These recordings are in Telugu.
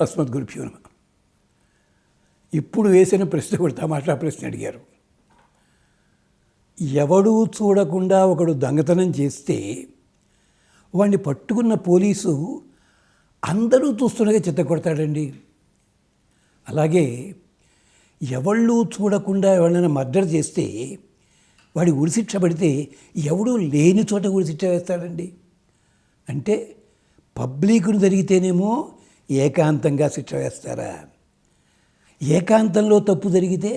అస్మద్గురుభ్యో నమః. ఇప్పుడు వేసిన ప్రశ్న కూడా తమాషా ప్రశ్న అడిగారు. ఎవడూ చూడకుండా ఒకడు దొంగతనం చేస్తే వాడిని పట్టుకున్న పోలీసు అందరూ చూస్తుండగా చిత్త కొడతాడండి. అలాగే ఎవళ్ళు చూడకుండా ఎవరైనా మర్డర్ చేస్తే వాడి ఉరిశిక్ష పడితే ఎవడూ లేని చోట ఉరిశిక్ష వేస్తాడండి. అంటే పబ్లిక్ను జరిగితేనేమో ఏకాంతంగా శిక్ష వేస్తారా, ఏకాంతంలో తప్పు జరిగితే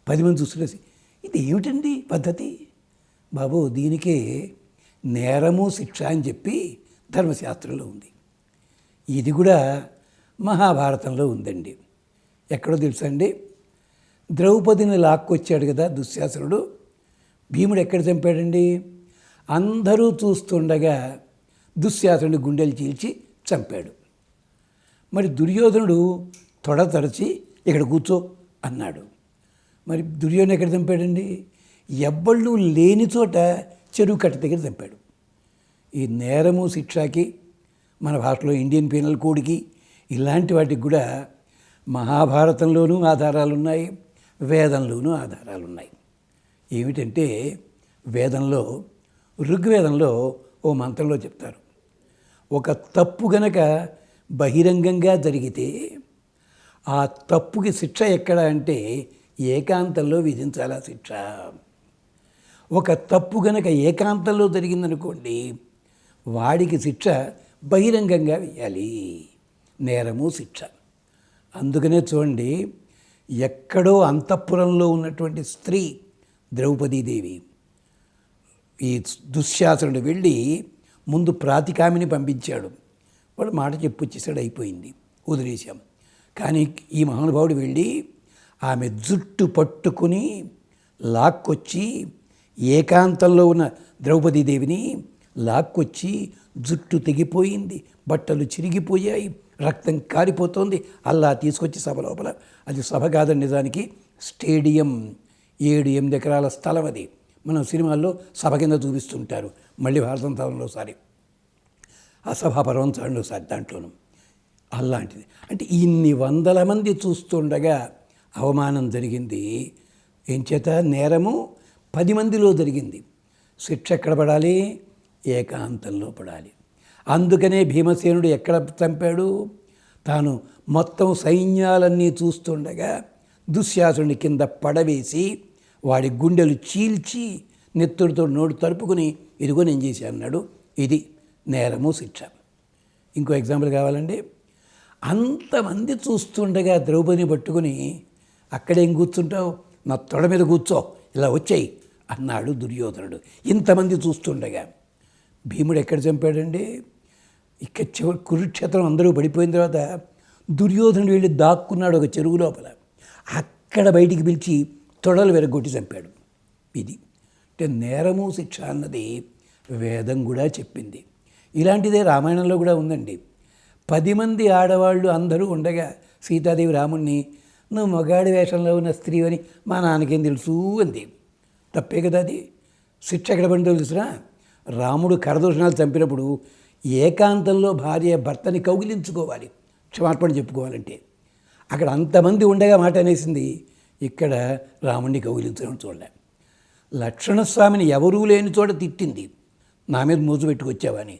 10 మంది చూసి ఇది ఏమిటండి పద్ధతి బాబు? దీనికే నేరము శిక్ష అని చెప్పి ధర్మశాస్త్రంలో ఉంది. ఇది కూడా మహాభారతంలో ఉందండి. ఎక్కడో తెలుసండి, ద్రౌపదిని లాక్కొచ్చాడు కదా దుశ్శాసనుడు. భీముడు ఎక్కడ చంపాడండి? అందరూ చూస్తుండగా దుశ్శాసనుడి గుండెలు చీల్చి చంపాడు. మరి దుర్యోధనుడు తొడ తరచి ఇక్కడ కూర్చో అన్నాడు. మరి దుర్యోధను ఎక్కడ చంపాడండి? ఎవ్వళ్ళు లేని చోట చెరువు కట్ట దగ్గర చంపాడు. ఈ నేరము శిక్షకి మన భాషలో ఇండియన్ పీనల్ కోడ్కి ఇలాంటి వాటికి కూడా మహాభారతంలోనూ ఆధారాలున్నాయి, వేదంలోనూ ఆధారాలున్నాయి. ఏమిటంటే వేదంలో, ఋగ్వేదంలో ఓ మంత్రంలో చెప్తారు, ఒక తప్పు గనక బహిరంగంగా జరిగితే ఆ తప్పుకి శిక్ష ఎక్కడ అంటే ఏకాంతంలో విధించాలా శిక్ష. ఒక తప్పు గనక ఏకాంతంలో జరిగిందనుకోండి, వాడికి శిక్ష బహిరంగంగా వేయాలి. నేరము శిక్ష. అందుకనే చూడండి, ఎక్కడో అంతఃపురంలో ఉన్నటువంటి స్త్రీ ద్రౌపదీదేవి, ఈ దుశ్శాసనుడు వెళ్ళి ముందు ప్రాతికామిని పంపించాడు. వాడు మాట చెప్పొచ్చేసాడు, అయిపోయింది, వదిలేశాం. కానీ ఈ మహానుభావుడు వెళ్ళి ఆమె జుట్టు పట్టుకుని లాక్కొచ్చి, ఏకాంతంలో ఉన్న ద్రౌపదీదేవిని లాక్కొచ్చి జుట్టు తెగిపోయింది, బట్టలు చిరిగిపోయాయి, రక్తం కారిపోతోంది, అలా తీసుకొచ్చి సభ లోపల, అది సభ కాదని నిజానికి స్టేడియం, 7-8 ఎకరాల స్థలం అది. మనం సినిమాల్లో సభ కింద చూపిస్తుంటారు, మళ్ళీ భారతంలో సారి ఆ సభాపర్వం చాడులో సారి దాంట్లోనూ అలాంటిది. అంటే ఇన్ని వందల మంది చూస్తుండగా అవమానం జరిగింది. ఏం చేత? నేరము 10 మందిలో జరిగింది. శిక్ష ఎక్కడ పడాలి? ఏకాంతంలో పడాలి. అందుకనే భీమసేనుడు ఎక్కడ చంపాడు? తాను మొత్తం సైన్యాలన్నీ చూస్తుండగా దుశ్శాసనుడి కింద పడవేసి వాడి గుండెలు చీల్చి నెత్తుడితో నోటు తరుపుకుని ఇదిగో నేను చేసి అన్నాడు. ఇది నేరము శిక్ష. ఇంకో ఎగ్జాంపుల్ కావాలండి. అంతమంది చూస్తుండగా ద్రౌపదిని పట్టుకుని అక్కడేం కూర్చుంటావు, నా తొడ మీద కూర్చో, ఇలా వచ్చాయి అన్నాడు దుర్యోధనుడు. ఇంతమంది చూస్తుండగా భీముడు ఎక్కడ చంపాడండి? ఇక్కడ చివరి కురుక్షేత్రం అందరూ పడిపోయిన తర్వాత దుర్యోధనుడు వెళ్ళి దాక్కున్నాడు ఒక చెరువు లోపల. అక్కడ బయటికి పిలిచి తొడలు వెరగొట్టి చంపాడు. ఇది అంటే నేరము శిక్ష అన్నది వేదం కూడా చెప్పింది. ఇలాంటిదే రామాయణంలో కూడా ఉందండి. 10 మంది ఆడవాళ్ళు అందరూ ఉండగా సీతాదేవి రాముణ్ణి, నువ్వు మగాడి వేషంలో ఉన్న స్త్రీ అని మా నాన్నకేం తెలుసు అంది. తప్పే కదా అది. శిక్ష ఎక్కడ పడిందో తెలుసునా? రాముడు కరదూషణాలు చంపినప్పుడు ఏకాంతంలో భార్య భర్తని కౌగిలించుకోవాలి, క్షమార్పణ చెప్పుకోవాలంటే. అక్కడ అంతమంది ఉండగా మాట అనేసింది, ఇక్కడ రాముడిని కౌగిలించడం చూడలే. లక్ష్మణస్వామిని ఎవరూ లేని చోట తిట్టింది, నా మీద మోజు పెట్టుకొచ్చావని.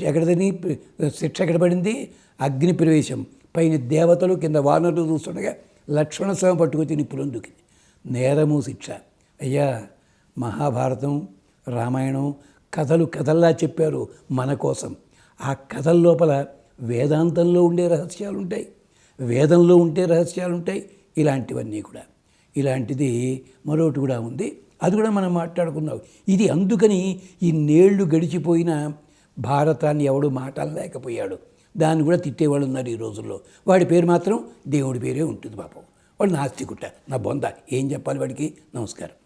ఎక్కడదని శిక్ష ఎక్కడ పడింది? అగ్ని ప్రవేశం. పైన దేవతలు కింద వానరులు చూస్తుండగా లక్ష్మణస్వామి పట్టుకొచ్చి నిప్పులను దూకింది. నేరము శిక్ష. అయ్యా, మహాభారతం, రామాయణం కథల్లా చెప్పారు మన కోసం. ఆ కథల లోపల వేదాంతంలో ఉండే రహస్యాలు ఉంటాయి, వేదంలో ఉండే రహస్యాలు ఉంటాయి. ఇలాంటివన్నీ కూడా. ఇలాంటిది మరొకటి కూడా ఉంది, అది కూడా మనం మాట్లాడుకున్నాం. ఇది అందుకని ఇన్నేళ్లు గడిచిపోయిన భారతాన్ని ఎవడు మాట్లాడలేకపోయాడు. దాన్ని కూడా తిట్టేవాళ్ళు ఉన్నారు ఈ రోజుల్లో. వాడి పేరు మాత్రం దేవుడి పేరే ఉంటుంది పాపం. వాడు నాస్తికుట, నా బొంద, ఏం చెప్పాలి వాడికి? నమస్కారం.